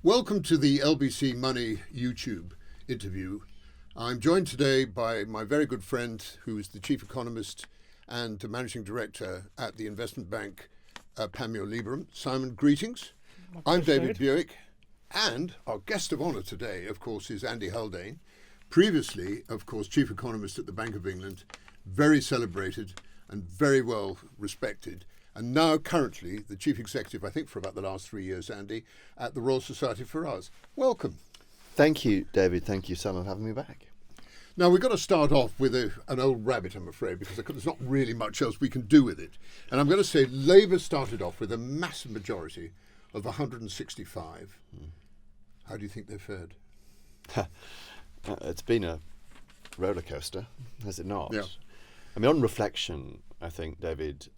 Welcome to the LBC Money YouTube interview. I'm joined today by my very good friend who is the chief economist and the managing director at the investment bank Panmure Liberum. Simon, greetings. I'm David Buik, and our guest of honour today, of course, is Andy Haldane. Previously, of course, chief economist at the Bank of England, very celebrated and very well respected. And now currently the chief executive, I think for about the last 3 years, Andy, at the Royal Society for Arts. Welcome. Thank you, David. Thank you, Simon, for having me back. Now, we've got to start off with an old rabbit, I'm afraid, because there's not really much else we can do with it. And I'm going to say Labour started off with a massive majority of 165. How do you think they fared? It's been a roller coaster, has it not? Yeah. I mean, on reflection, I think, David,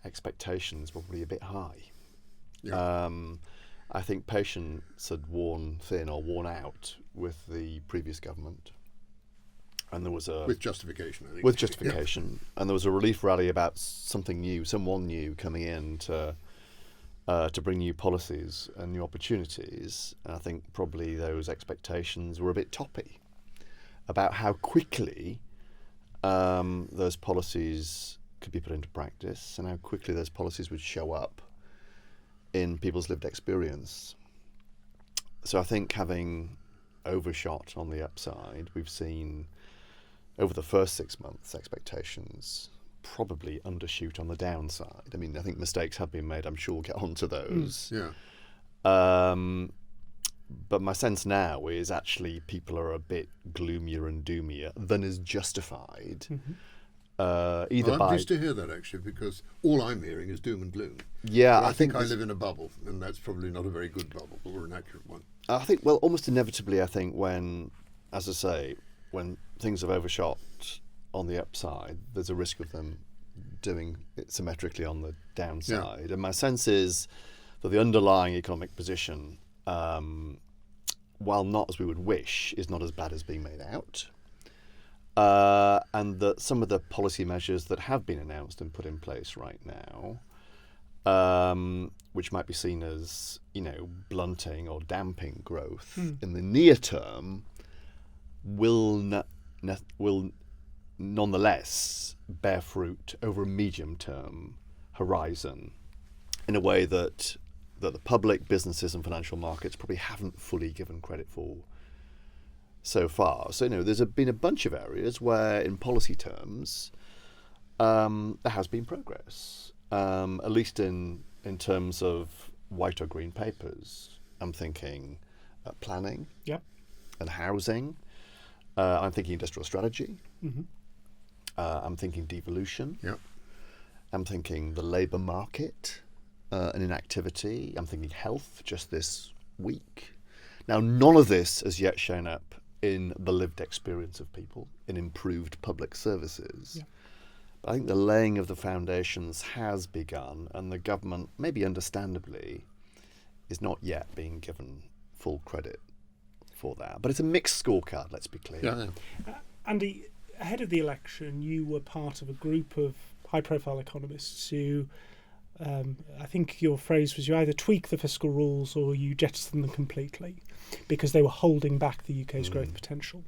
expectations were probably a bit high. Yeah. I think patience had worn thin or worn out with the previous government, and there was with justification, I think. With justification, yeah. And there was a relief rally about something new, someone new coming in to bring new policies and new opportunities. And I think probably those expectations were a bit toppy about how quickly those policies could be put into practice and how quickly those policies would show up in people's lived experience. So I think having overshot on the upside, we've seen over the first 6 months expectations probably undershoot on the downside. I mean, I think mistakes have been made. I'm sure we'll get onto those. But my sense now is actually people are a bit gloomier and doomier than is justified. I'm pleased to hear that, actually, because all I'm hearing is doom and gloom. Yeah, I think I live in a bubble, and that's probably not a very good bubble, or an accurate one. I think, well, almost inevitably, I think when, as I say, when things have overshot on the upside, there's a risk of them doing it symmetrically on the downside. Yeah. And my sense is that the underlying economic position, while not as we would wish, is not as bad as being made out. And that some of the policy measures that have been announced and put in place right now, which might be seen as, blunting or damping growth in the near term, will nonetheless bear fruit over a medium-term horizon in a way that the public, businesses and financial markets probably haven't fully given credit for so far. So, there's been a bunch of areas where, in policy terms, there has been progress, at least in terms of white or green papers. I'm thinking planning and housing. I'm thinking industrial strategy. I'm thinking devolution. I'm thinking the labour market and inactivity. I'm thinking health just this week. Now, none of this has yet shown up in the lived experience of people, in improved public services. But I think the laying of the foundations has begun, and the government, maybe understandably, is not yet being given full credit for that. But it's a mixed scorecard, let's be clear. Andy, ahead of the election, you were part of a group of high-profile economists who, I think your phrase was, you either tweak the fiscal rules or you jettison them completely, because they were holding back the UK's growth potential.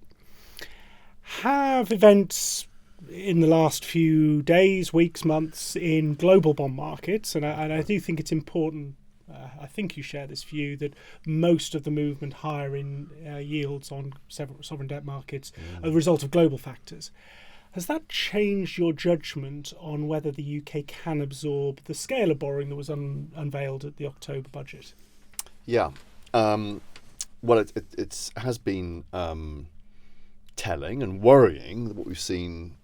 Have events in the last few days, weeks, months in global bond markets, and I do think it's important, I think you share this view, that most of the movement higher in yields on several sovereign debt markets are the result of global factors. Has that changed your judgment on whether the UK can absorb the scale of borrowing that was unveiled at the October budget? Yeah. Well, it has been telling and worrying what we've seen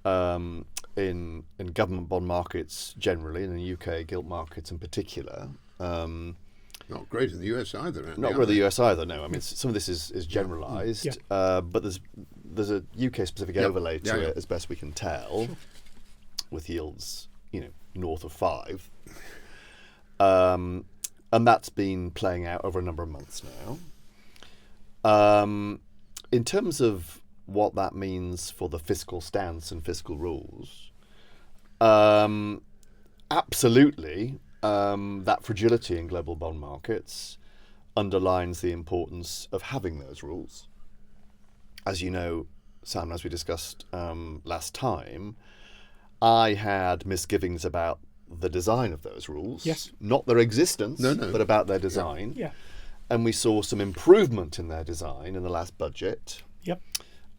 in government bond markets generally, and in UK gilt markets in particular. Not great in the US either, Andy. Not great in the US either, no. I mean, some of this is generalised, but there's a UK-specific overlay to it, as best we can tell, with yields, north of 5. And that's been playing out over a number of months now. In terms of what that means for the fiscal stance and fiscal rules, absolutely that fragility in global bond markets underlines the importance of having those rules. As you know, Sam, as we discussed last time, I had misgivings about the design of those rules. Yes. Not their existence, No. but about their design. Yeah. And we saw some improvement in their design in the last budget. Yep.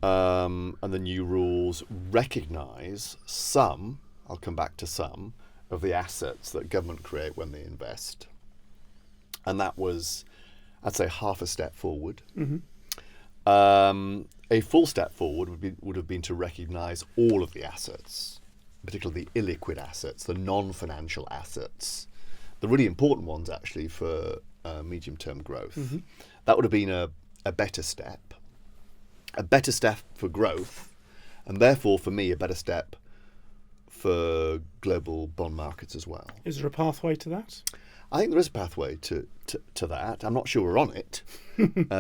And the new rules recognise some, I'll come back to some, of the assets that government create when they invest. And that was, I'd say, half a step forward. A full step forward would have been to recognise all of the assets, particularly the illiquid assets, the non-financial assets, the really important ones actually for medium-term growth. That would have been a better step for growth, and therefore for me a better step for global bond markets as well. Is there a pathway to that? I think there is a pathway to that. I'm not sure we're on it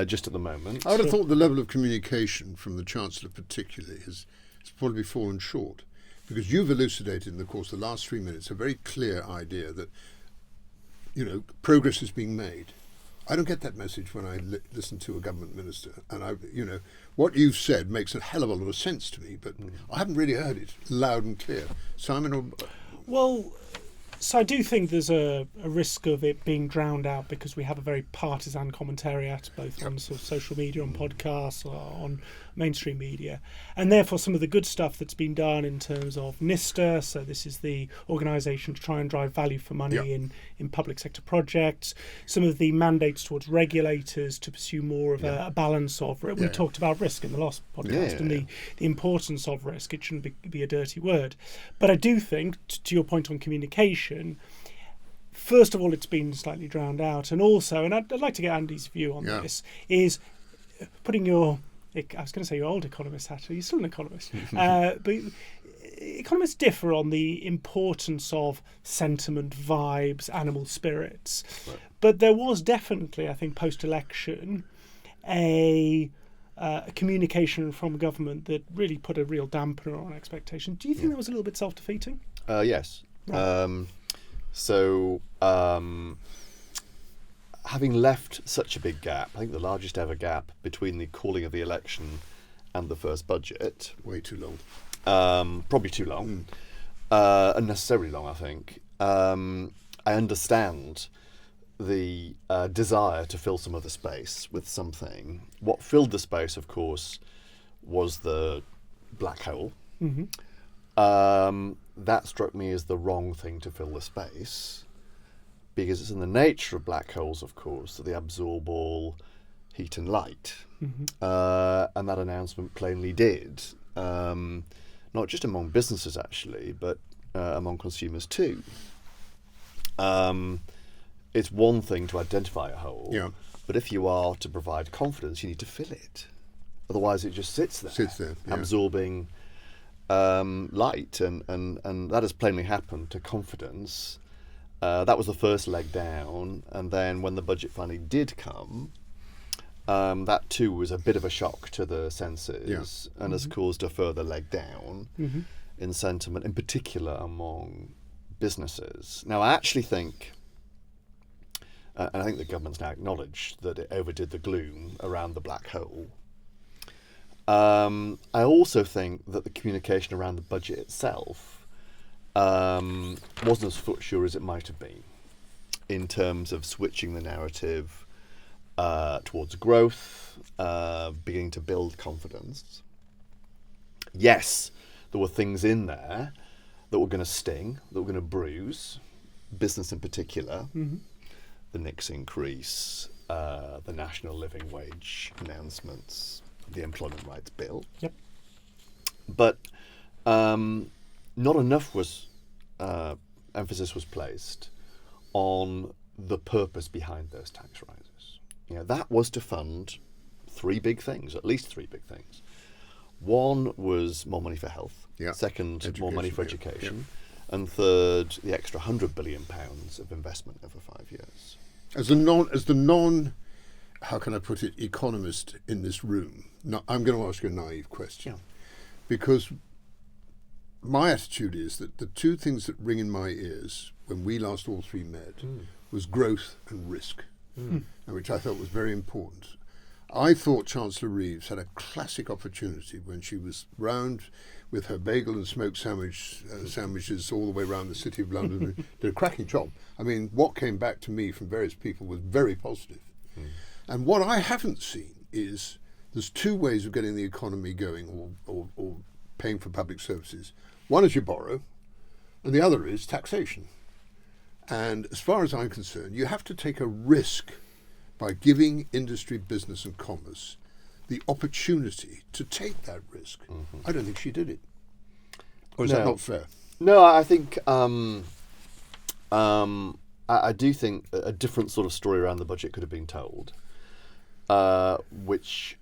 just at the moment. I would have thought the level of communication from the Chancellor particularly has probably fallen short, because you've elucidated in the course of the last 3 minutes a very clear idea that, progress is being made. I don't get that message when I listen to a government minister, and what you've said makes a hell of a lot of sense to me, but I haven't really heard it loud and clear. Simon? Well, so I do think there's a risk of it being drowned out because we have a very partisan commentariat, both on sort of social media, on podcasts, or on mainstream media. And therefore some of the good stuff that's been done in terms of NISTA, so this is the organisation to try and drive value for money in public sector projects, some of the mandates towards regulators to pursue more of a balance of, we talked about risk in the last podcast and the importance of risk. It shouldn't be a dirty word. But I do think, to your point on communication, first of all, it's been slightly drowned out, and also, and I'd like to get Andy's view on this, is putting your, I was going to say your old economist hat, you're still an economist, but economists differ on the importance of sentiment, vibes, animal spirits. Right. But there was definitely, I think, post-election, a communication from government that really put a real dampener on expectation. Do you think that was a little bit self-defeating? Yes. Right. Having left such a big gap, I think the largest ever gap between the calling of the election and the first budget. Way too long. Probably too long. Unnecessarily long, I think. I understand the desire to fill some of the space with something. What filled the space, of course, was the black hole. That struck me as the wrong thing to fill the space, because it's in the nature of black holes, of course, that they absorb all heat and light. And that announcement plainly did. Not just among businesses, actually, but among consumers too. It's one thing to identify a hole, but if you are to provide confidence, you need to fill it. Otherwise, it just sits there. Absorbing light, and that has plainly happened to confidence. That was the first leg down, and then when the budget finally did come, that too was a bit of a shock to the senses, and has caused a further leg down in sentiment, in particular among businesses. Now, I actually think, and I think the government's now acknowledged that it overdid the gloom around the black hole. I also think that the communication around the budget itself wasn't as footsure as it might have been in terms of switching the narrative towards growth, beginning to build confidence. Yes, there were things in there that were going to sting, that were going to bruise, business in particular, the NICS increase, the national living wage announcements, the Employment Rights Bill. But not enough emphasis was placed on the purpose behind those tax rises. That was to fund three big things, at least three big things. One was more money for health. Second, education, more money for education. And third, the extra £100 billion of investment over 5 years. As the non, how can I put it, economist in this room, I'm going to ask you a naive question. Because my attitude is that the two things that ring in my ears when we last all three met was growth and risk, and which I thought was very important. I thought Chancellor Reeves had a classic opportunity when she was round with her bagel and smoked sandwiches all the way around the city of London. Did a cracking job. I mean, what came back to me from various people was very positive. And what I haven't seen is there's two ways of getting the economy going or paying for public services. One is you borrow, and the other is taxation. And as far as I'm concerned, you have to take a risk by giving industry, business and commerce the opportunity to take that risk. I don't think she did it. Or is that not fair? No, I think I do think a different sort of story around the budget could have been told, which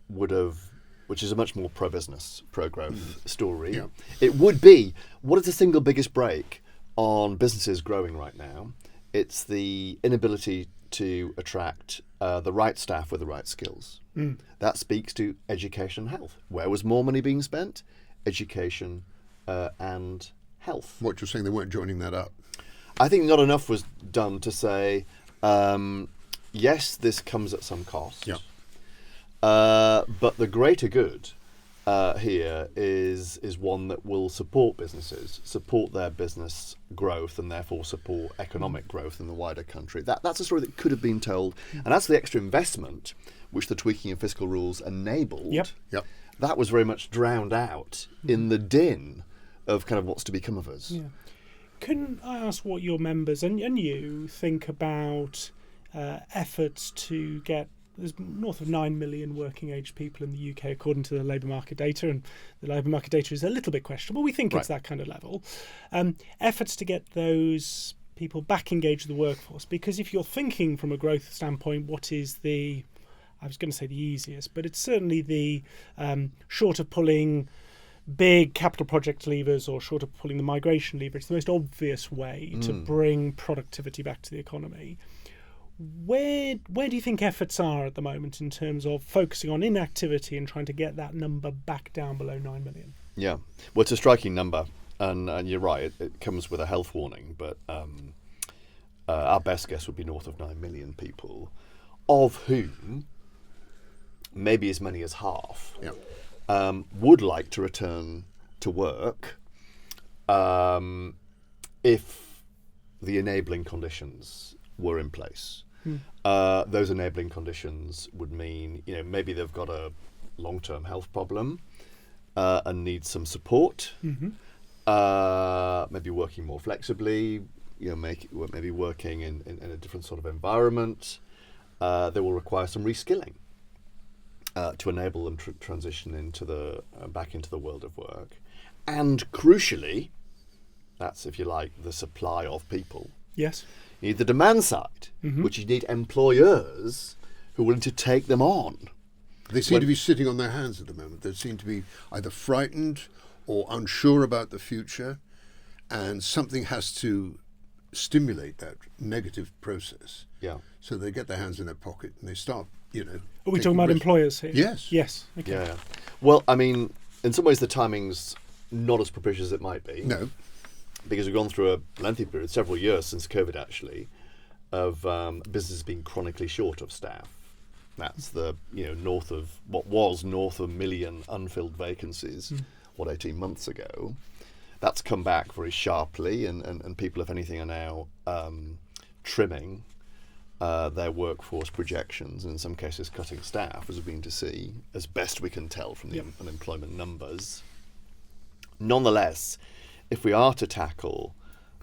is a much more pro-business, pro-growth story. Yeah. It would be, what is the single biggest brake on businesses growing right now? It's the inability to attract the right staff with the right skills. That speaks to education and health. Where was more money being spent? Education and health. What you're saying, they weren't joining that up. I think not enough was done to say, yes, this comes at some cost. Yeah. But the greater good here is one that will support businesses, support their business growth, and therefore support economic growth in the wider country. That's a story that could have been told. And that's the extra investment which the tweaking of fiscal rules enabled. Yep. That was very much drowned out in the din of kind of what's to become of us. Yeah. Can I ask what your members and you think about efforts to get, there's north of 9 million working age people in the UK according to the labour market data, and the labour market data is a little bit questionable. We think it's that kind of level. Efforts to get those people back engaged with the workforce, because if you're thinking from a growth standpoint, what is the, I was going to say the easiest, but it's certainly the short of pulling big capital project levers or short of pulling the migration lever, it's the most obvious way to bring productivity back to the economy. Where do you think efforts are at the moment in terms of focusing on inactivity and trying to get that number back down below 9 million? Yeah, well, it's a striking number, and you're right, it comes with a health warning, but our best guess would be north of 9 million people, of whom maybe as many as half would like to return to work if the enabling conditions were in place. Those enabling conditions would mean, maybe they've got a long-term health problem and need some support. Maybe working more flexibly, maybe working in a different sort of environment. They will require some reskilling to enable them to transition into back into the world of work. And crucially, that's, if you like, the supply of people. Yes. You need the demand side, which you need employers who are willing to take them on. They seem to be sitting on their hands at the moment. They seem to be either frightened or unsure about the future, and something has to stimulate that negative process. Yeah. So they get their hands in their pocket and they start, Are we talking about employers here? Yes. Yes. Okay. Yeah. Well, I mean, in some ways the timing's not as propitious as it might be. No. Because we've gone through a lengthy period, several years since COVID actually, of businesses being chronically short of staff. That's the north of what was north of 1 million unfilled vacancies, 18 months ago. That's come back very sharply, and people, if anything, are now trimming their workforce projections, and in some cases cutting staff, as we've been to see, as best we can tell from the unemployment numbers. Nonetheless, if we are to tackle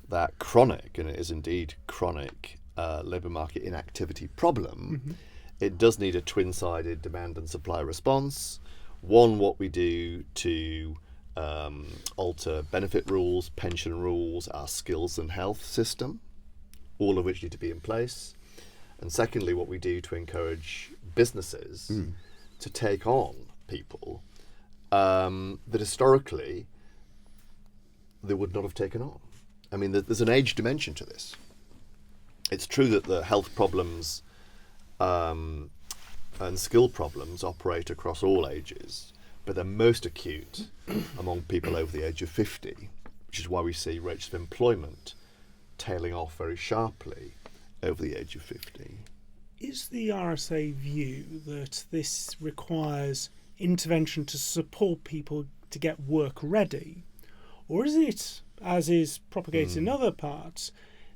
that chronic, and it is indeed chronic, labour market inactivity problem, it does need a twin-sided demand and supply response. One, what we do to alter benefit rules, pension rules, our skills and health system, all of which need to be in place. And secondly, what we do to encourage businesses to take on people that historically they would not have taken on. I mean, there's an age dimension to this. It's true that the health problems and skill problems operate across all ages, but they're most acute among people over the age of 50, which is why we see rates of employment tailing off very sharply over the age of 50. Is the RSA view that this requires intervention to support people to get work ready, or is it, as is propagated in other parts,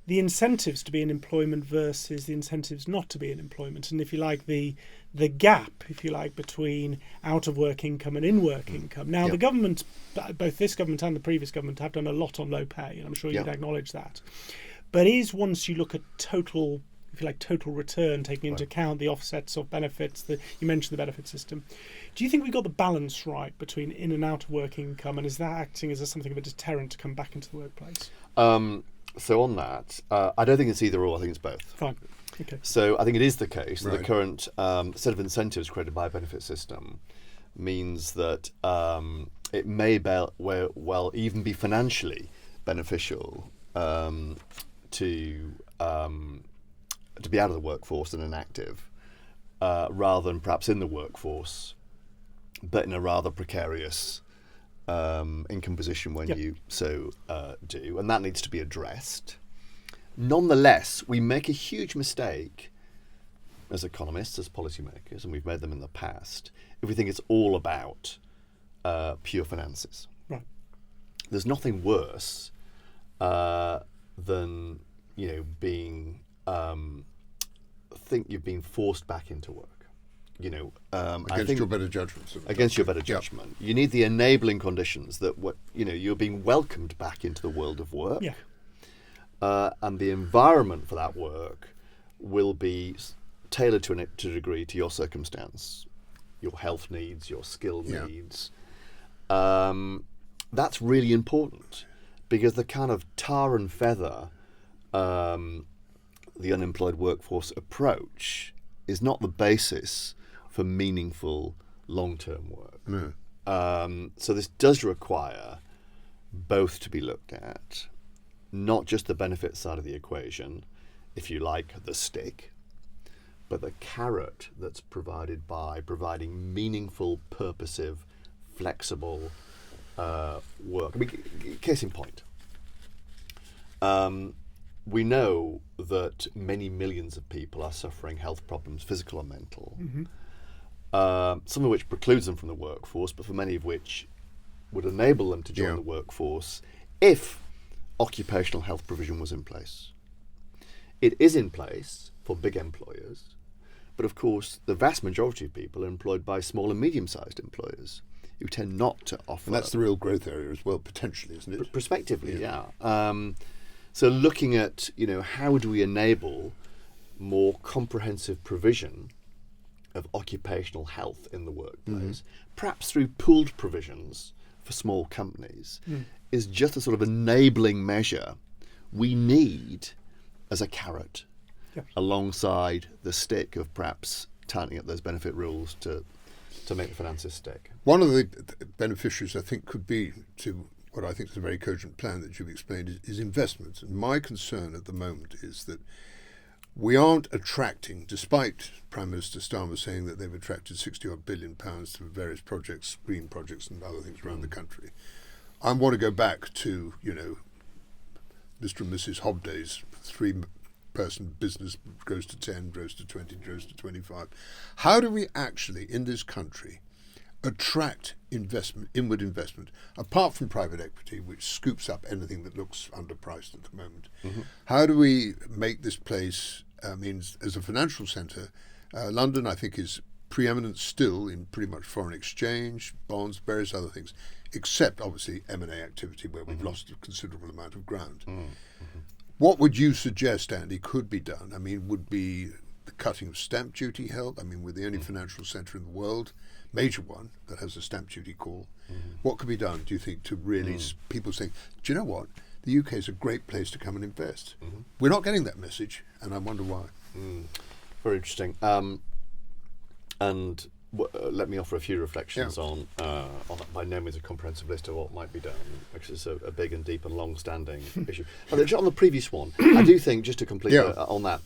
the incentives to be in employment versus the incentives not to be in employment, and if you like the gap, if you like, between out of work income and in work income? Now, the government, both this government and the previous government, have done a lot on low pay, and I'm sure you'd acknowledge that. But once you look at total, if you like, total return, taking into account the offsets of benefits, you mentioned the benefit system, do you think we got the balance right between in and out of work income, and is that acting as something of a deterrent to come back into the workplace? So on that, I don't think it's either or. I think it's both. Fine. Okay. So I think it is the case that the current set of incentives created by a benefit system means that it may well even be financially beneficial to be out of the workforce and inactive, rather than perhaps in the workforce, but in a rather precarious income position when you so do, and that needs to be addressed. Nonetheless, we make a huge mistake as economists, as policymakers, and we've made them in the past, if we think it's all about pure finances. Right. There's nothing worse than being think you've been forced back into work. Against your better judgment. Against your better judgment. You need the enabling conditions that you're being welcomed back into the world of work. Yeah. And the environment for that work will be tailored to a degree to your circumstance, your health needs, your skill needs. That's really important, because the kind of tar and feather, the unemployed workforce approach is not the basis for meaningful long-term work. No. So this does require both to be looked at, not just the benefit side of the equation, if you like, the stick, but the carrot that's provided by providing meaningful, purposive, flexible work. I mean, case in point, we know that many millions of people are suffering health problems, physical and mental, some of which precludes them from the workforce, but for many of which would enable them to join the workforce if occupational health provision was in place. It is in place for big employers, but of course the vast majority of people are employed by small and medium-sized employers who tend not to offer... And that's the real growth area as well, potentially, isn't it? Prospectively, so looking at, how do we enable more comprehensive provision of occupational health in the workplace, perhaps through pooled provisions for small companies, is just a sort of enabling measure we need as a carrot alongside the stick of perhaps tightening up those benefit rules to make the finances stick. One of the beneficiaries, I think, could be to what I think is a very cogent plan that you've explained is investments. And my concern at the moment is that we aren't attracting, despite Prime Minister Starmer saying that they've attracted 60-odd billion pounds to various projects, green projects and other things around the country. I want to go back to, Mr. and Mrs. Hobday's 3-person business grows to 10, grows to 20, grows to 25. How do we actually, in this country, attract investment, inward investment, apart from private equity, which scoops up anything that looks underpriced at the moment? How do we make this place, as a financial centre, London, I think, is preeminent still in pretty much foreign exchange, bonds, various other things, except, obviously, M&A activity, where we've lost a considerable amount of ground. What would you suggest, Andy, could be done? Would be the cutting of stamp duty help? We're the only financial centre in the world, major one, that has a stamp duty call. What could be done, do you think, to really people saying, do you know what? The UK is a great place to come and invest. We're not getting that message, and I wonder why. Very interesting. And let me offer a few reflections on that. By no means a comprehensive list of what might be done, which is a big and deep and long-standing issue. But on the previous one, I do think, just to complete on that,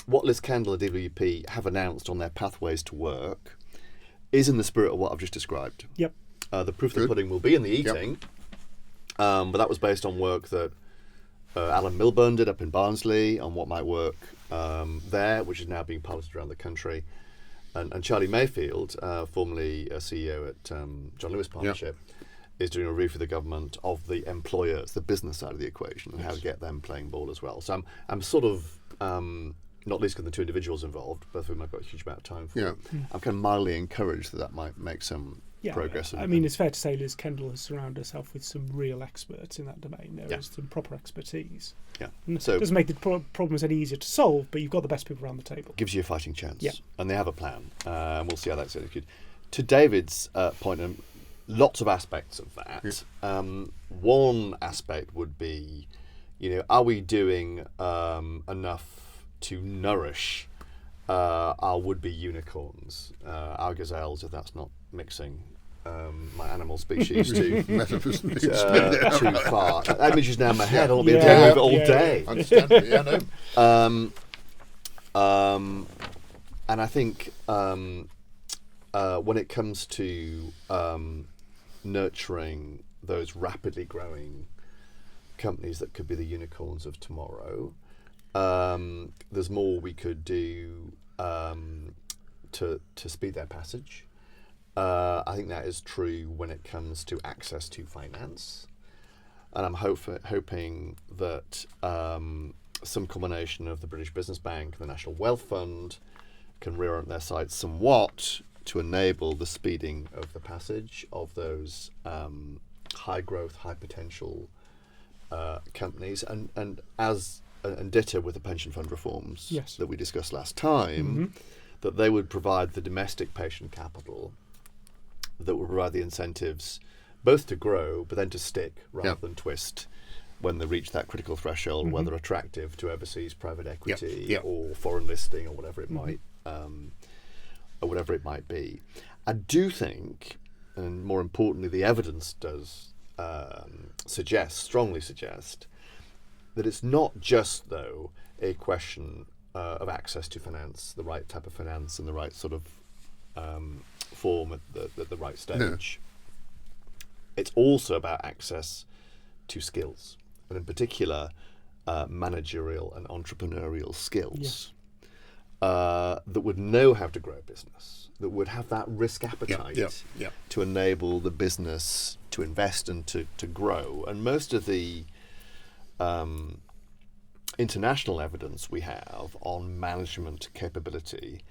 what Liz Kendall at DWP have announced on their pathways to work is in the spirit of what I've just described. The proof of the pudding will be in the eating, but that was based on work that Alan Milburn did up in Barnsley on what might work there, which is now being piloted around the country. And Charlie Mayfield, formerly a CEO at John Lewis Partnership, is doing a review for the government of the employers, the business side of the equation, and how to get them playing ball as well. So I'm sort of, not least because the two individuals involved, both of whom I've got a huge amount of time for, I'm kind of mildly encouraged that might make some progress. I mean, it's fair to say Liz Kendall has surrounded herself with some real experts in that domain. There is some proper expertise. Yeah. So it doesn't make the problems any easier to solve, but you've got the best people around the table. Gives you a fighting chance. Yeah. And they have a plan. And we'll see how that's executed. To David's point, and lots of aspects of that. One aspect would be, are we doing enough to nourish our would-be unicorns, our gazelles, if that's not mixing my animal species too far. That image is now in my head. I'll be able to move it all day. Understandably, And I think when it comes to nurturing those rapidly growing companies that could be the unicorns of tomorrow, there's more we could do to speed their passage. I think that is true when it comes to access to finance, and I'm hoping that some combination of the British Business Bank and the National Wealth Fund can reorient their sights somewhat to enable the speeding of the passage of those high growth, high potential companies, and ditto with the pension fund reforms that we discussed last time, that they would provide the domestic patient capital that would provide the incentives both to grow but then to stick rather than twist when they reach that critical threshold, whether attractive to overseas private equity or foreign listing or whatever it might be. I do think, and more importantly, the evidence does strongly suggest that it's not just, though, a question of access to finance, the right type of finance and the right sort of form at the right stage. It's also about access to skills, and in particular, managerial and entrepreneurial skills that would know how to grow a business, that would have that risk appetite to enable the business to invest and to grow. And most of the international evidence we have on management capability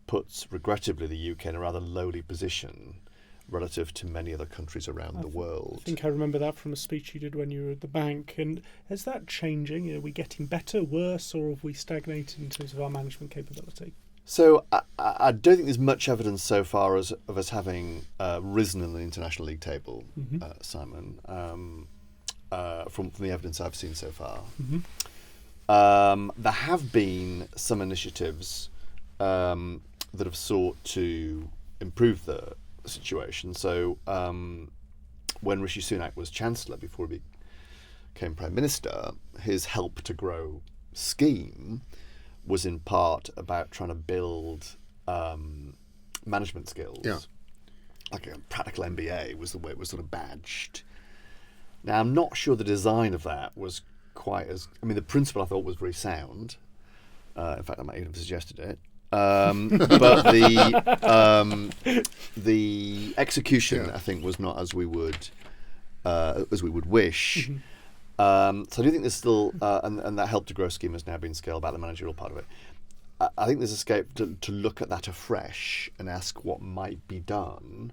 puts, regrettably, the UK in a rather lowly position relative to many other countries around the world. I think I remember that from a speech you did when you were at the bank. And is that changing? Are we getting better, worse, or have we stagnated in terms of our management capability? So I don't think there's much evidence so far of us having risen in the international league table, Simon, from the evidence I've seen so far. There have been some initiatives that have sought to improve the situation. So when Rishi Sunak was Chancellor before he became Prime Minister, his Help to Grow scheme was in part about trying to build management skills. Like a practical MBA was the way it was sort of badged. Now, I'm not sure the design of that was quite as... I mean, the principle I thought was very sound. In fact, I might even have suggested it. But the execution, I think, was not as we would wish. So I do think there's still, and that Help to Grow scheme has now been scaled back, the managerial part of it. I think there's a scope to look at that afresh and ask what might be done.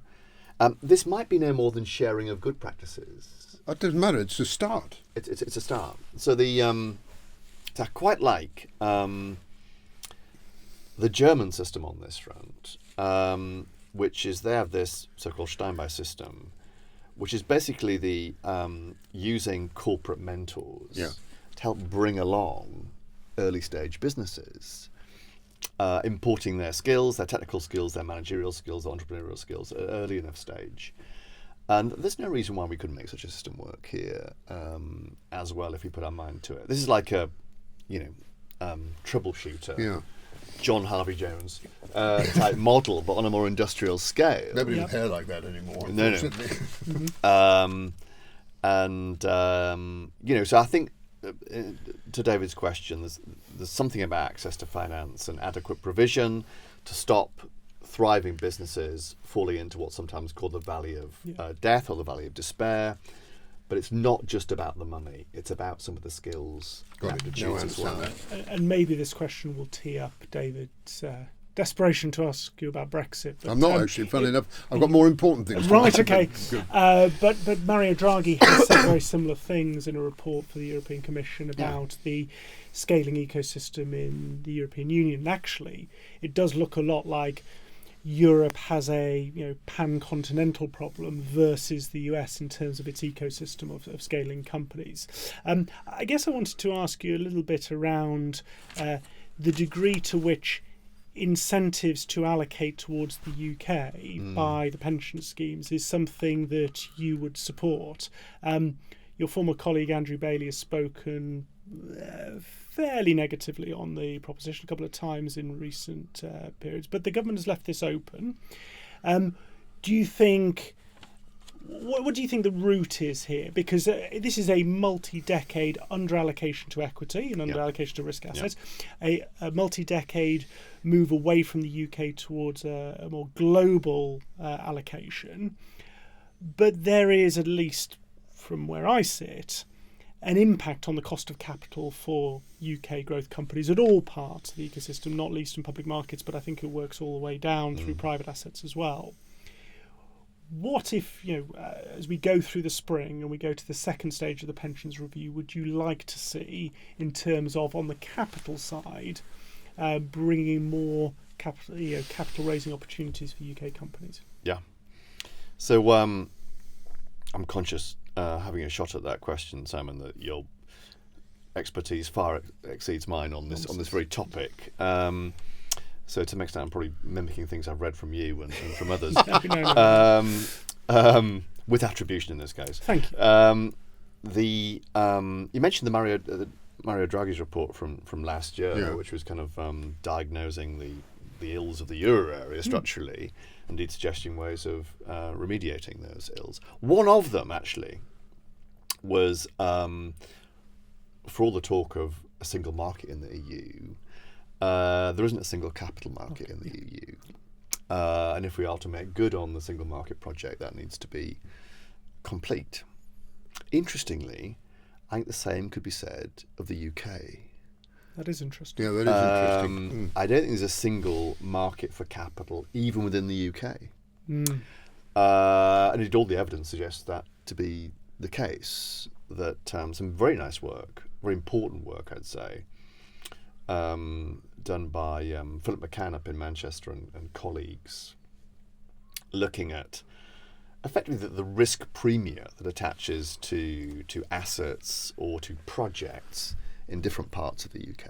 This might be no more than sharing of good practices. It doesn't matter. It's a start. It's a start. So I quite like the German system on this front, which is they have this so-called Steinbeis system, which is basically the using corporate mentors to help bring along early-stage businesses, importing their skills, their technical skills, their managerial skills, their entrepreneurial skills at an early enough stage. And there's no reason why we couldn't make such a system work here as well if we put our mind to it. This is like a, troubleshooter, John Harvey Jones type model, but on a more industrial scale. Nobody with hair like that anymore. No. So I think to David's question, there's something about access to finance and adequate provision to stop thriving businesses falling into what's sometimes called the valley of death or the valley of despair. But it's not just about the money; it's about some of the skills aptitudes as well. And maybe this question will tee up David's desperation to ask you about Brexit. But, I'm not actually. Funnily enough, I've got more important things. Right. Okay. But Mario Draghi has said very similar things in a report for the European Commission about the scaling ecosystem in the European Union. And actually, it does look a lot like Europe has a pan-continental problem versus the US in terms of its ecosystem of scaling companies. I guess I wanted to ask you a little bit around the degree to which incentives to allocate towards the UK by the pension schemes is something that you would support. Your former colleague Andrew Bailey has spoken fairly negatively on the proposition a couple of times in recent periods, but the government has left this open. Do you think? What do you think the route is here? Because this is a multi-decade under-allocation to equity and under-allocation to risk assets, a multi-decade move away from the UK towards a more global allocation. But there is, at least from where I sit, an impact on the cost of capital for UK growth companies at all parts of the ecosystem, not least in public markets, but I think it works all the way down through private assets as well. What if, as we go through the spring and we go to the second stage of the pensions review, would you like to see, in terms of on the capital side, bringing more capital raising opportunities for UK companies? Yeah. So I'm conscious, having a shot at that question, Simon, that your expertise far exceeds mine on this very topic. So to some extent, I'm probably mimicking things I've read from you and from others, with attribution in this case. Thank you. You mentioned the Mario Draghi's report from last year, which was kind of diagnosing the ills of the euro area structurally, indeed suggesting ways of remediating those ills. One of them, actually, was for all the talk of a single market in the EU, there isn't a single capital market in the EU. And if we are to make good on the single market project, that needs to be complete. Interestingly, I think the same could be said of the UK. That is interesting. Yeah, that is interesting. I don't think there's a single market for capital, even within the UK. And indeed, all the evidence suggests that to be the case, that some very nice work, very important work, I'd say, done by Philip McCann up in Manchester and colleagues, looking at effectively the risk premium that attaches to assets or to projects in different parts of the UK,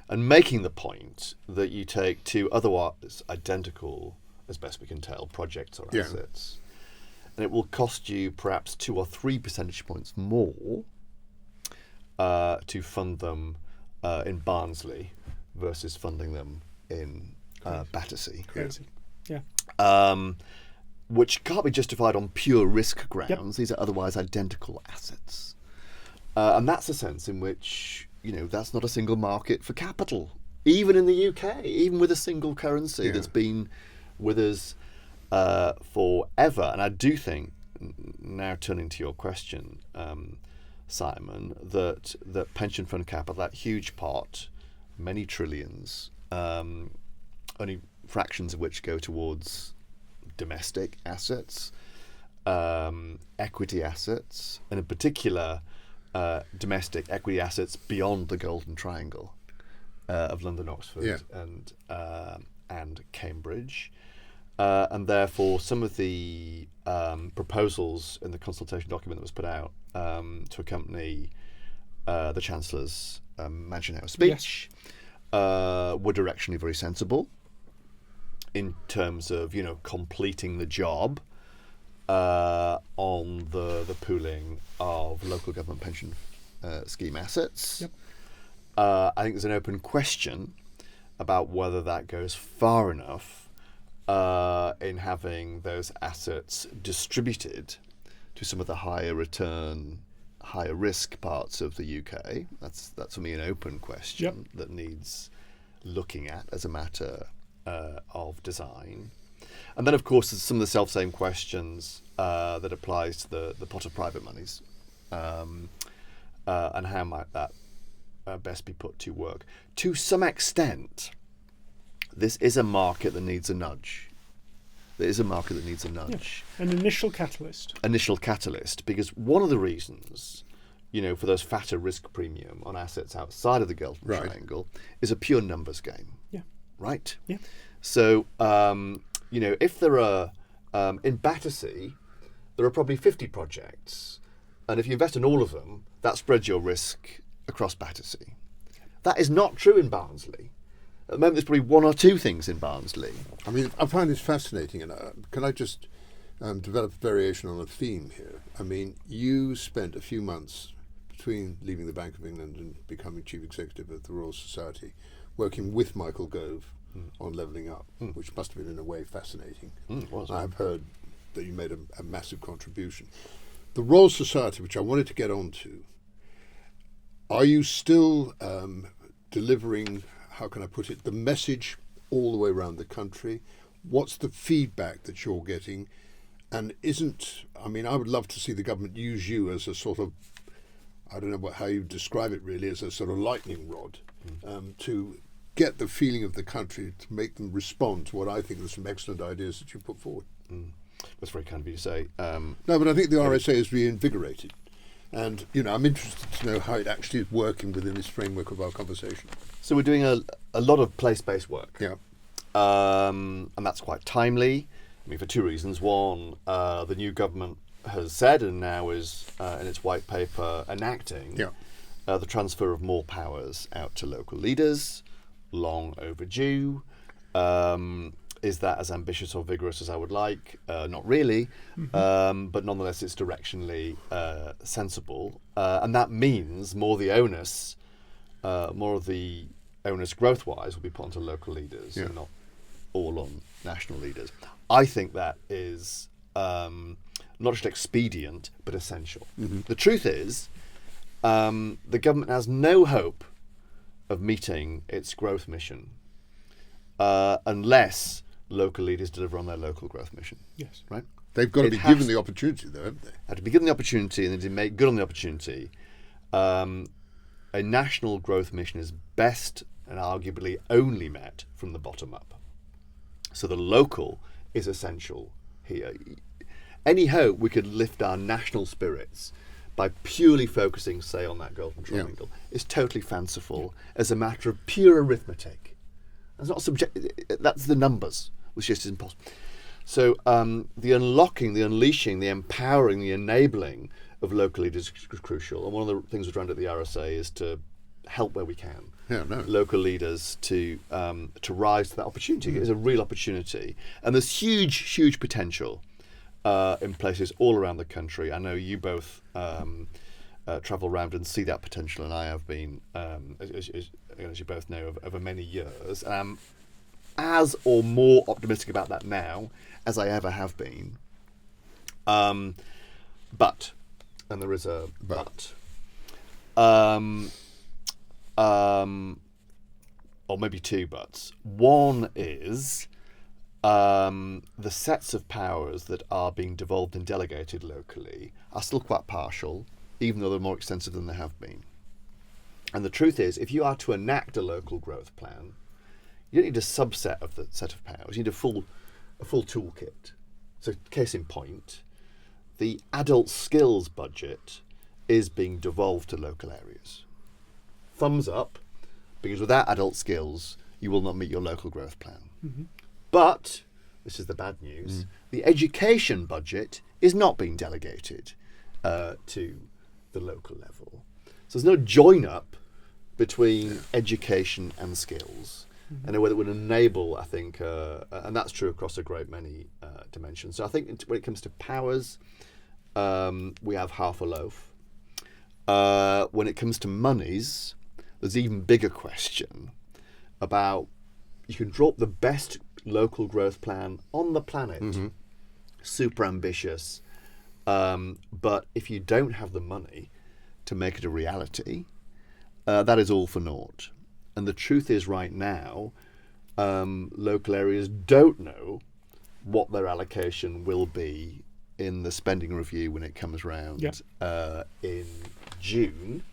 and making the point that you take two otherwise identical, as best we can tell, projects or assets, and it will cost you perhaps 2 or 3 percentage points more to fund them in Barnsley versus funding them in Battersea. Crazy. Which can't be justified on pure risk grounds. These are otherwise identical assets. And that's a sense in which, that's not a single market for capital, even in the UK, even with a single currency that's been with us forever. And I do think, now turning to your question, Simon, that pension fund capital, that huge pot, many trillions, only fractions of which go towards domestic assets, equity assets, and in particular domestic equity assets beyond the Golden Triangle of London, Oxford, and Cambridge. And therefore, some of the proposals in the consultation document that was put out to accompany the Chancellor's Mansion House speech were directionally very sensible in terms of completing the job on the pooling of local government pension scheme assets. I think there's an open question about whether that goes far enough in having those assets distributed to some of the higher return higher risk parts of the UK. That's for me an open question that needs looking at as a matter of design. And then, of course, there's some of the self-same questions that applies to the pot of private monies, and how might that best be put to work. To some extent, this is a market that needs a nudge. There is a market that needs a nudge. Yeah. An initial catalyst. Initial catalyst, because one of the reasons, for those fatter risk premium on assets outside of the Golden Triangle is a pure numbers game. Yeah. Right? Yeah. So, if there are, in Battersea, there are probably 50 projects, and if you invest in all of them, that spreads your risk across Battersea. That is not true in Barnsley. At the moment, there's probably one or two things in Barnsley. I mean, I find this fascinating, and can I just develop a variation on a theme here? I mean, you spent a few months between leaving the Bank of England and becoming Chief Executive of the Royal Society, working with Michael Gove on Levelling Up, which must have been in a way fascinating. I've heard that you made a massive contribution. The Royal Society, which I wanted to get onto, are you still delivering, how can I put it, the message all the way around the country? What's the feedback that you're getting? And I would love to see the government use you as a sort of, I don't know how you describe it really, as a sort of lightning rod to get the feeling of the country, to make them respond to what I think are some excellent ideas that you put forward. That's very kind of you to say. No, but I think the RSA is reinvigorated. And, I'm interested to know how it actually is working within this framework of our conversation. So we're doing a lot of place-based work. Yeah. And that's quite timely. I mean, for two reasons. One, the new government has said, and now is in its white paper enacting, the transfer of more powers out to local leaders. Long overdue. Is that as ambitious or vigorous as I would like? Not really, but nonetheless it's directionally sensible. And that means more of the onus growth-wise will be put onto local leaders and not all on national leaders. I think that is not just expedient, but essential. The truth is, the government has no hope of meeting its growth mission unless local leaders deliver on their local growth mission. Yes. Right? They've got to be given the opportunity, though, haven't they? Have to be given the opportunity, and then to make good on the opportunity. A national growth mission is best and arguably only met from the bottom up. So the local is essential here. Any hope we could lift our national spirits by purely focusing, say, on that Golden Triangle is totally fanciful as a matter of pure arithmetic. That's not that's the numbers, which just isn't possible. So the unlocking, the unleashing, the empowering, the enabling of local leaders is crucial. And one of the things we're trying to do at the RSA is to help where we can. Local leaders to rise to that opportunity. It's a real opportunity. And there's huge potential in places all around the country. I know you both travel around and see that potential, and I have been, as you both know, over many years. And I'm as or more optimistic about that now as I ever have been. But, and there is a but, or maybe two buts. One is the sets of powers that are being devolved and delegated locally are still quite partial, even though they're more extensive than they have been. And the truth is, if you are to enact a local growth plan, you don't need a subset of the set of powers. You need a full toolkit. So, case in point, the adult skills budget is being devolved to local areas. Thumbs up, because without adult skills, you will not meet your local growth plan. But, this is the bad news, the education budget is not being delegated to the local level. So there's no join-up between education and skills in a way that would enable, I think, and that's true across a great many dimensions. So I think when it comes to powers, we have half a loaf. When it comes to monies, there's an even bigger question about you can drop the best local growth plan on the planet, super ambitious, but if you don't have the money, to make it a reality, that is all for naught. And the truth is, right now, local areas don't know what their allocation will be in the spending review when it comes round in June.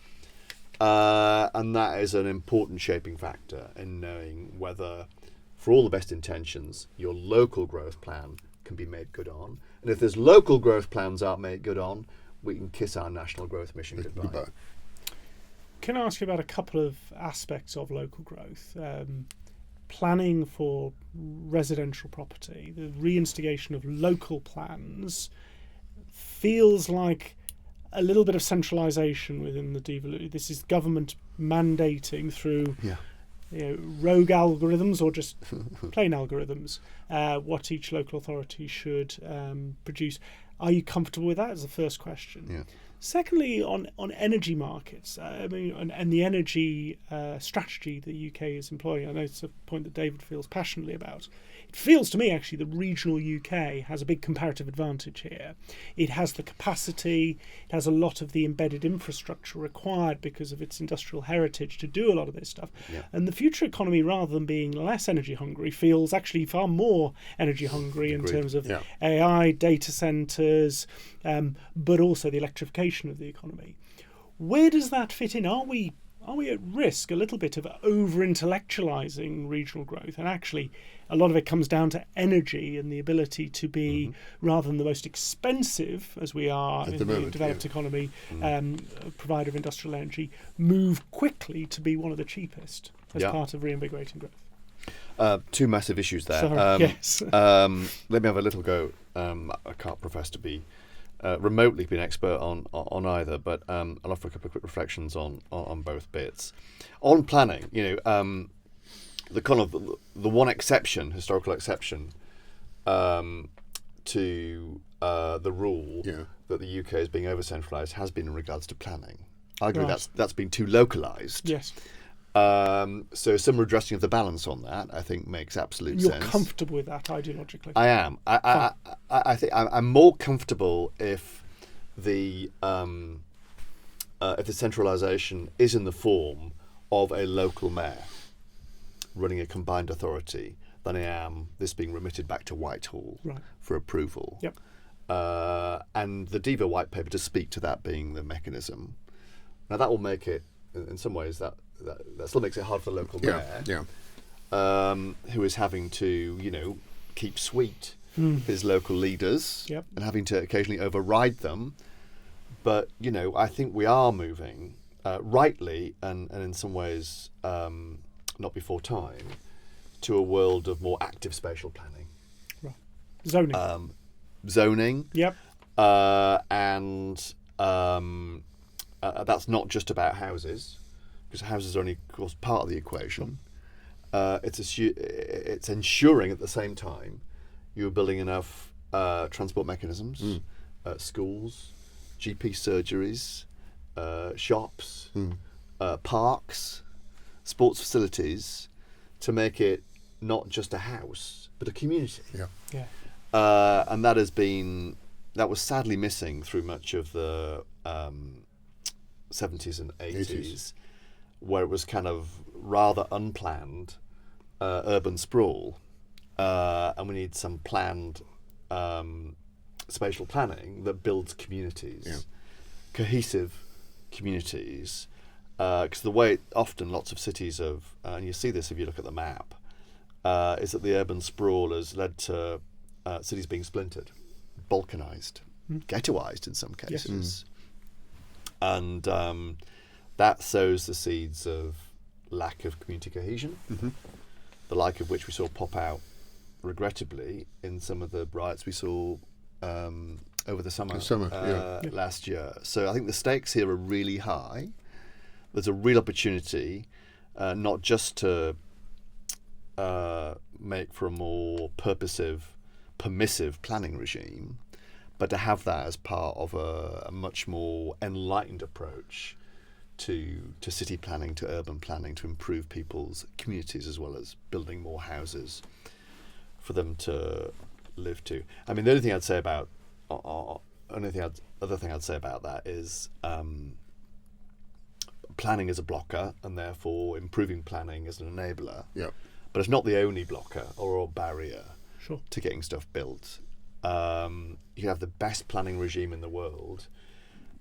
And that is an important shaping factor in knowing whether, for all the best intentions, your local growth plan can be made good on. And if there's local growth plans aren't made good on, we can kiss our national growth mission goodbye. Can I ask you about a couple of aspects of local growth? Planning for residential property, the reinstigation of local plans feels like a little bit of centralisation within the devolution. This is government mandating through rogue algorithms or just plain algorithms what each local authority should produce. Are you comfortable with that? Is the first question. Yeah. Secondly, on energy markets, and the energy strategy the UK is employing, I know it's a point that David feels passionately about. It feels to me, actually, the regional UK has a big comparative advantage here. It has the capacity, it has a lot of the embedded infrastructure required because of its industrial heritage to do a lot of this stuff. Yeah. And the future economy, rather than being less energy hungry, feels actually far more energy hungry in terms of AI, data centres, but also the electrification of the economy. Where does that fit in? Are we at risk a little bit of over-intellectualising regional growth? And actually, a lot of it comes down to energy and the ability to be, rather than the most expensive, as we are in the developed economy, provider of industrial energy, move quickly to be one of the cheapest as part of reinvigorating growth. Two massive issues there. Sorry, yes. Let me have a little go. I can't profess to be remotely be an expert on either, but I'll offer a couple of quick reflections on both bits. On planning, the kind of the one exception, historical exception, to the rule that the UK is being over-centralised has been in regards to planning. Arguably, that's been too localised. Yes. So some redressing of the balance on that, I think, makes absolute sense. You're comfortable with that ideologically? I am. I think I'm more comfortable if the centralisation is in the form of a local mayor running a combined authority than I am this being remitted back to Whitehall for approval. Yep. And the DEVA white paper to speak to that being the mechanism. Now that will make it, in some ways, that still makes it hard for the local mayor, who is having to, keep sweet his local leaders and having to occasionally override them. But, I think we are moving rightly and in some ways not before time to a world of more active spatial planning. Right. Zoning. Yep. And that's not just about houses, because houses are only, of course, part of the equation. It's ensuring at the same time you're building enough transport mechanisms, schools, GP surgeries, shops, parks, sports facilities, to make it not just a house but a community. And that was sadly missing through much of the 70s and 80s, where it was kind of rather unplanned urban sprawl, and we need some planned spatial planning that builds communities, cohesive communities, because the way often lots of cities have, and you see this if you look at the map, is that the urban sprawl has led to cities being splintered, balkanized, ghettoized in some cases. And that sows the seeds of lack of community cohesion, the like of which we saw pop out, regrettably, in some of the riots we saw over the summer last year. So I think the stakes here are really high. There's a real opportunity, not just to make for a more permissive planning regime, but to have that as part of a much more enlightened approach to city planning, to urban planning, to improve people's communities, as well as building more houses for them to live to. I mean, the only thing I'd say about other thing I'd say about that is planning as a blocker, and therefore improving planning as an enabler. Yeah. But it's not the only blocker or barrier Sure. to getting stuff built. You have the best planning regime in the world,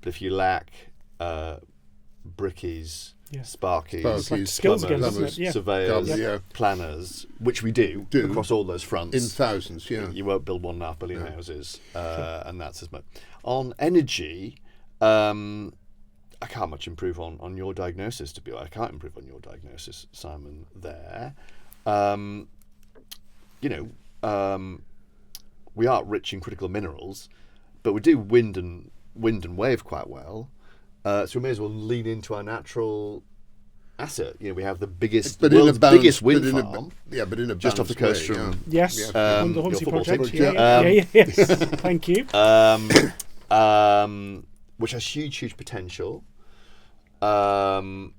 but if you lack brickies, sparkies, Sparkies, Like skills again, plumbers, doesn't it? Yeah. surveyors, Yeah. planners, which we do across all those fronts. In thousands, yeah. You won't build 1.5 billion houses, and that's as much. On energy, I can't much improve on your diagnosis, to be honest. I can't improve on your diagnosis, Simon, there. We are rich in critical minerals, but we do wind and wave quite well. So we may as well lean into our natural asset. We have the biggest, world's biggest wind farm. But in a just off the coast way, from Yes, on the Hornsey football project. team. Yes. Thank you. Which has huge potential to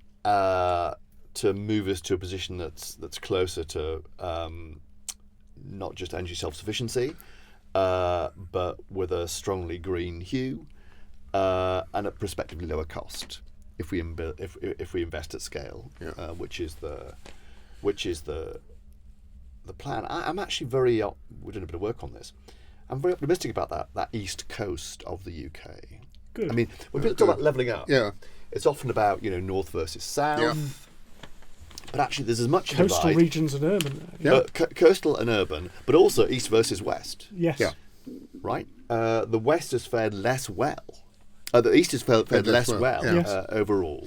move us to a position that's closer to not just energy self-sufficiency, but with a strongly green hue and at prospectively lower cost if we invest at scale, which is the plan. I'm actually we're doing a bit of work on this. I'm very optimistic about that east coast of the UK. Good. I mean, when people talk about levelling up, Yeah. it's often about north versus south. Yeah. But actually, there's as much Coastal divide, regions and urban. Yeah. coastal and urban, but also east versus west. Yes. Yeah. Right? The west has fared less well. The east has fared less well yeah. Yes. overall.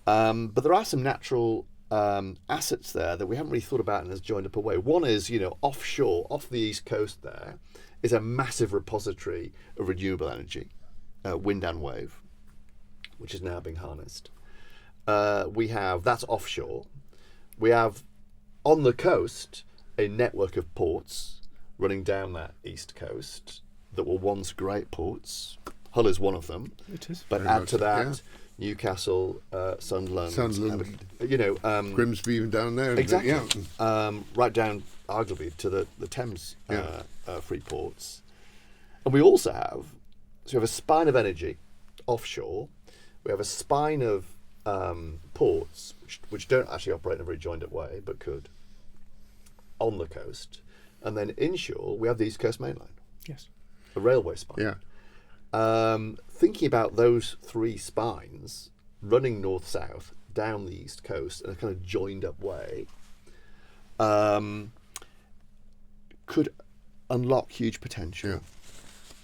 But there are some natural assets there that we haven't really thought about and has joined up a way. One is, offshore, off the east coast there, is a massive repository of renewable energy, wind and wave, which is now being harnessed. That's offshore. We have on the coast a network of ports running down that east coast that were once great ports. Hull is one of them. It is. But Very add much to so, that, yeah. Newcastle, Sunderland, Grimsby even down there. exactly. Yeah. Right down, arguably, to the Thames free ports. And we also have a spine of energy offshore. We have a spine of ports which don't actually operate in a very joined up way, but could on the coast. And then inshore, we have the East Coast Main Line, Yes. a railway spine. Yeah. Thinking about those three spines running north-south down the east coast in a kind of joined up way could unlock huge potential.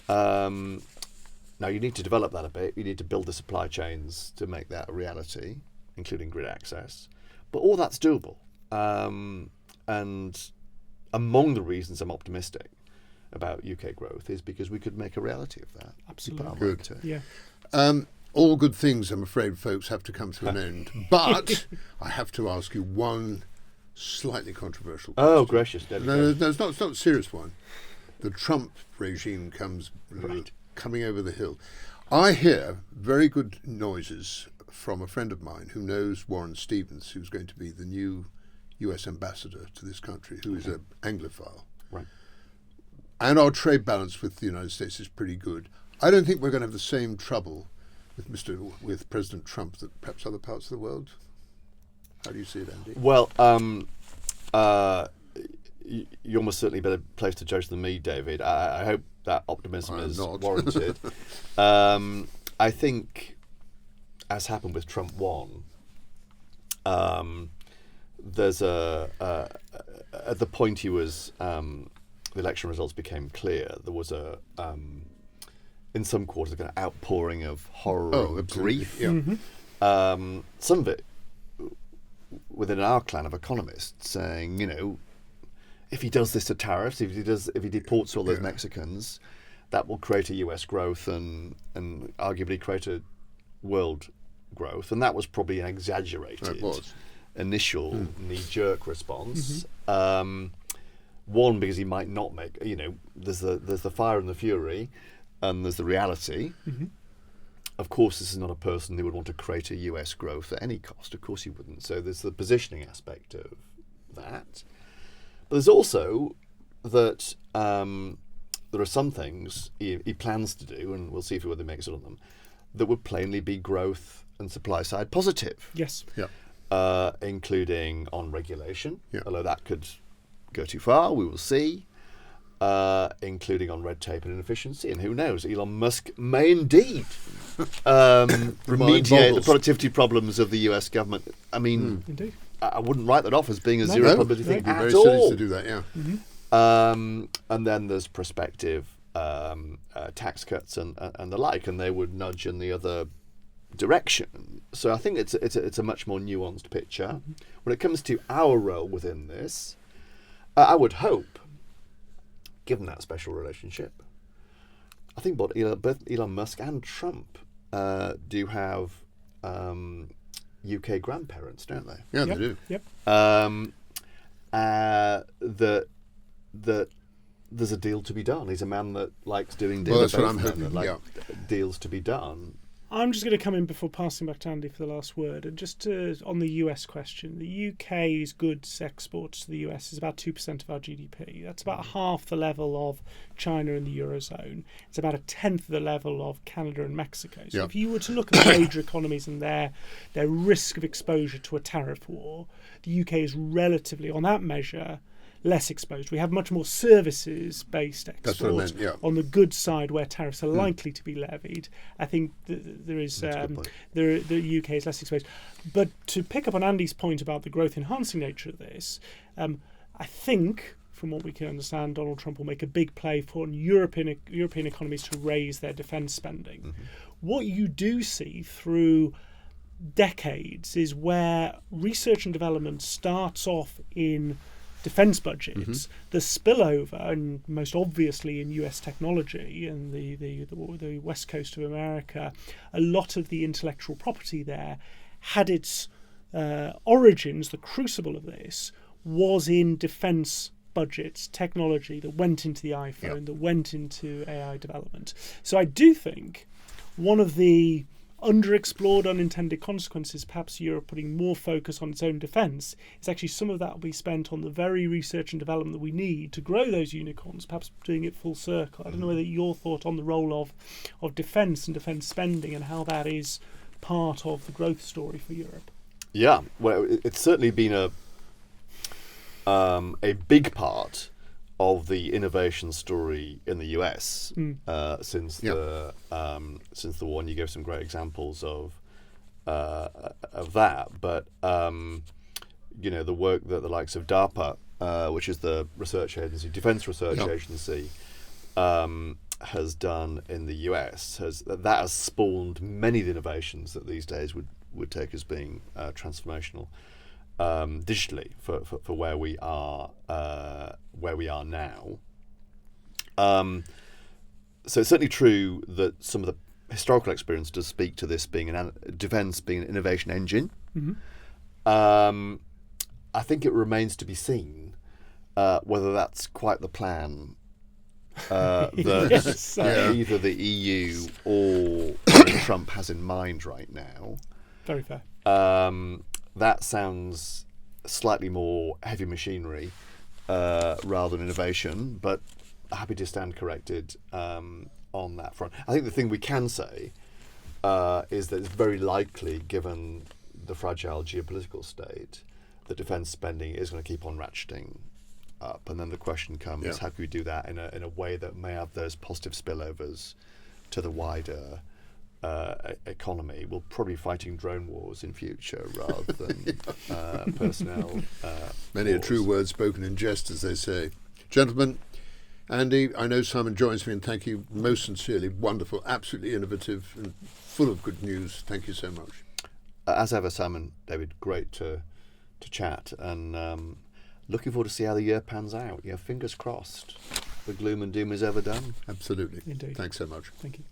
Now you need to develop that a bit. You need to build the supply chains to make that a reality, including grid access. But all that's doable. And among the reasons I'm optimistic about UK growth is because we could make a reality of that. Absolutely. Put our Good. mind to it. Yeah. All good things, I'm afraid, folks, have to come to an end. But I have to ask you one slightly controversial question. Oh, gracious. No, it's not a serious one. The Trump regime coming over the hill. I hear very good noises from a friend of mine who knows Warren Stevens, who's going to be the new US ambassador to this country, who is an Anglophile. Right. And our trade balance with the United States is pretty good. I don't think we're going to have the same trouble with President Trump that perhaps other parts of the world. How do you see it, Andy? Well, you're almost certainly better placed to judge than me, David. I hope that optimism is warranted. I think, as happened with Trump 1, there's at the point he was, the election results became clear, there was in some quarters, an outpouring of horror and grief. Yeah. Mm-hmm. Some of it within our clan of economists saying, if he does this to tariffs, if he deports all those Mexicans, that will create a US growth and arguably create a world growth. And that was probably an exaggerated initial knee-jerk response. Mm-hmm. One, because he might not make, there's the fire and the fury, and there's the reality. Mm-hmm. Of course, this is not a person who would want to create a US growth at any cost. Of course he wouldn't. So there's the positioning aspect of that. But there's also that there are some things he plans to do, and we'll see if he whether he makes it on them, that would plainly be growth and supply side positive. Yes. Yeah. Including on regulation, Yeah. although that could go too far, we will see. Including on red tape and inefficiency, and who knows, Elon Musk may indeed remediate the productivity problems of the US government. I mean, Indeed. I wouldn't write that off as being a No. zero No, probability it'd thing be very at silly all. to do that. Yeah. Mm-hmm. And then there's prospective tax cuts and the like, and they would nudge in the other direction. So I think it's a much more nuanced picture. Mm-hmm. When it comes to our role within this, I would hope, given that special relationship, I think both Elon Musk and Trump do have UK grandparents, don't they? Yeah, Yep. they do. Yep. That there's a deal to be done. He's a man that likes doing deals. Well, that's what I'm hoping. Deals to be done. I'm just going to come in before passing back to Andy for the last word. And just on the US question, the UK's goods exports to the US is about 2% of our GDP. That's about half the level of China and the Eurozone. It's about a tenth of the level of Canada and Mexico. So Yep. if you were to look at the major economies and their risk of exposure to a tariff war, the UK is relatively, on that measure, less exposed. We have much more services-based That's what I exports meant, yeah. on the goods side where tariffs are likely to be levied. I think there is That's a good point. the UK is less exposed. But to pick up on Andy's point about the growth-enhancing nature of this, I think, from what we can understand, Donald Trump will make a big play for European economies to raise their defence spending. Mm-hmm. What you do see through decades is where research and development starts off in defence budgets, the spillover, and most obviously in US technology and the west coast of America, a lot of the intellectual property there had its origins, the crucible of this, was in defence budgets, technology that went into the iPhone, that went into AI development. So I do think one of the underexplored unintended consequences, perhaps Europe putting more focus on its own defence, is actually some of that will be spent on the very research and development that we need to grow those unicorns, perhaps doing it full circle. I don't know whether your thought on the role of defence and defence spending and how that is part of the growth story for Europe. Yeah, well, it's certainly been a big part of the innovation story in the US since the war, and you gave some great examples of that. But the work that the likes of DARPA, which is the research agency, defense research agency, has done in the US that has spawned many of the innovations that these days would take as being transformational. Digitally for where we are now. So it's certainly true that some of the historical experience does speak to this being defence being an innovation engine. I think it remains to be seen whether that's quite the plan that either the EU or Trump has in mind right now. Very fair. That sounds slightly more heavy machinery rather than innovation, but happy to stand corrected on that front. I think the thing we can say is that it's very likely, given the fragile geopolitical state, that defence spending is going to keep on ratcheting up. And then the question comes, how can we do that in a way that may have those positive spillovers to the wider economy? We'll probably be fighting drone wars in future rather than personnel. Many wars. a true word spoken in jest, as they say. Gentlemen, Andy, I know Simon joins me, and thank you most sincerely. Wonderful, absolutely innovative, and full of good news. Thank you so much. As ever, Simon, David, great to chat, and looking forward to see how the year pans out. Fingers crossed. The gloom and doom is ever done. Absolutely. Indeed. Thanks so much. Thank you.